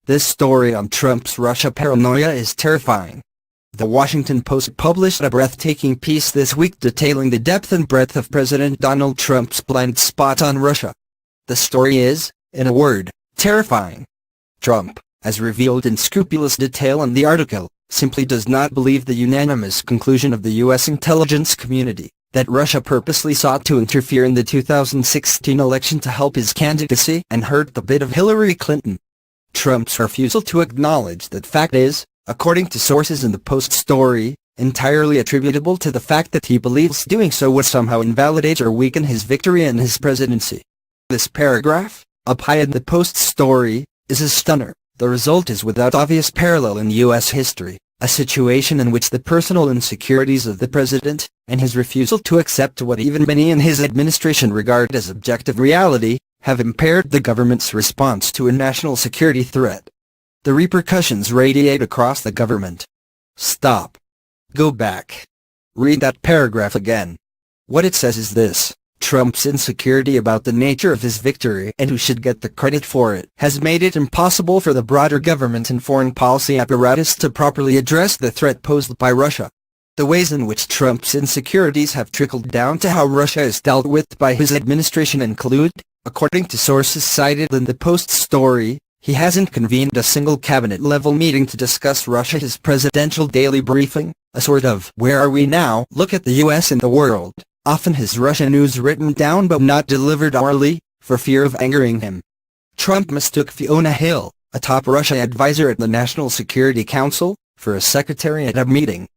This story on Trump's Russia paranoia is terrifying. The Washington Post published a breathtaking piece this week detailing the depth and breadth of President Donald Trump's blind spot on Russia. The story is, in a word, terrifying. Trump, as revealed in scrupulous detail in the article, simply does not believe the unanimous conclusion of the U.S. intelligence community, that Russia purposely sought to interfere in the 2016 election to help his candidacy and hurt the bid of Hillary Clinton. Trump's refusal to acknowledge that fact is, according to sources in the Post story, entirely attributable to the fact that he believes doing so would somehow invalidate or weaken his victory and his presidency. This paragraph, up high in the Post story, is a stunner. The result is without obvious parallel in U.S. history, a situation in which the personal insecurities of the president, and his refusal to accept what even many in his administration regard as objective reality, have impaired the government's response to a national security threat. The repercussions radiate across the government. Stop. Go back. Read that paragraph again. What it says is this: Trump's insecurity about the nature of his victory and who should get the credit for it has made it impossible for the broader government and foreign policy apparatus to properly address the threat posed by Russia. The ways in which Trump's insecurities have trickled down to how Russia is dealt with by his administration include, according to sources cited in the Post story, he hasn't convened a single cabinet-level meeting to discuss Russia. His presidential daily briefing, a sort of "where are we now" look at the U.S. and the world, often has Russia news written down but not delivered orally, for fear of angering him. Trump mistook Fiona Hill, a top Russia advisor at the National Security Council, for a secretary at a meeting.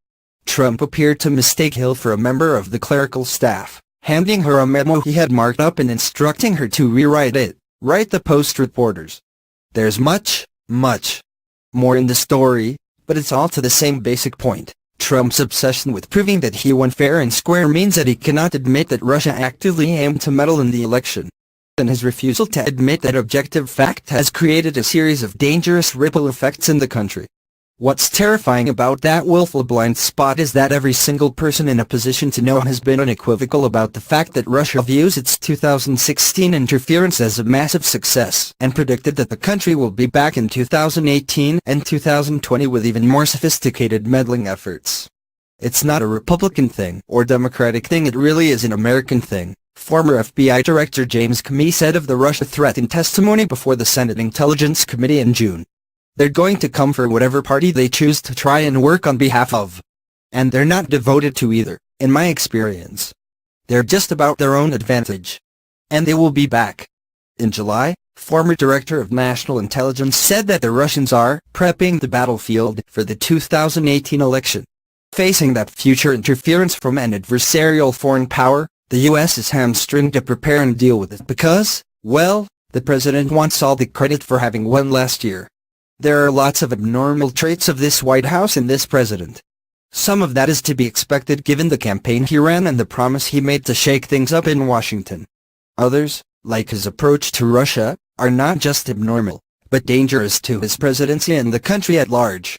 Trump appeared to mistake Hill for a member of the clerical staff, handing her a memo he had marked up and instructing her to rewrite it, write the Post reporters. There's much more in the story, but it's all to the same basic point. Trump's obsession with proving that he won fair and square means that he cannot admit that Russia actively aimed to meddle in the election. And his refusal to admit that objective fact has created a series of dangerous ripple effects in the country. What's terrifying about that willful blind spot is that every single person in a position to know has been unequivocal about the fact that Russia views its 2016 interference as a massive success and predicted that the country will be back in 2018 and 2020 with even more sophisticated meddling efforts. It's not a Republican thing or Democratic thing, it really is an American thing, former FBI Director James Comey said of the Russia threat in testimony before the Senate Intelligence Committee in June. They're going to come for whatever party they choose to try and work on behalf of. And they're not devoted to either, in my experience. They're just about their own advantage. And they will be back. In July, former Director of National Intelligence said that the Russians are prepping the battlefield for the 2018 election. Facing that future interference from an adversarial foreign power, the U.S. is hamstringed to prepare and deal with it because, well, the president wants all the credit for having won last year. There are lots of abnormal traits of this White House and this president. Some of that is to be expected given the campaign he ran and the promise he made to shake things up in Washington. Others, like his approach to Russia, are not just abnormal, but dangerous to his presidency and the country at large.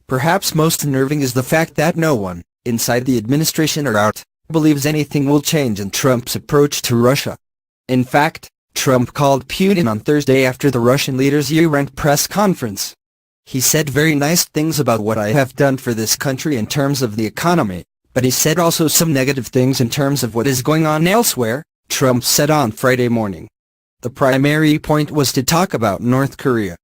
Perhaps most unnerving is the fact that no one, inside the administration or out, believes anything will change in Trump's approach to Russia. In fact, Trump called Putin on Thursday after the Russian leader's year-end press conference. He said very nice things about what I have done for this country in terms of the economy, but he said also some negative things in terms of what is going on elsewhere, Trump said on Friday morning. The primary point was to talk about North Korea.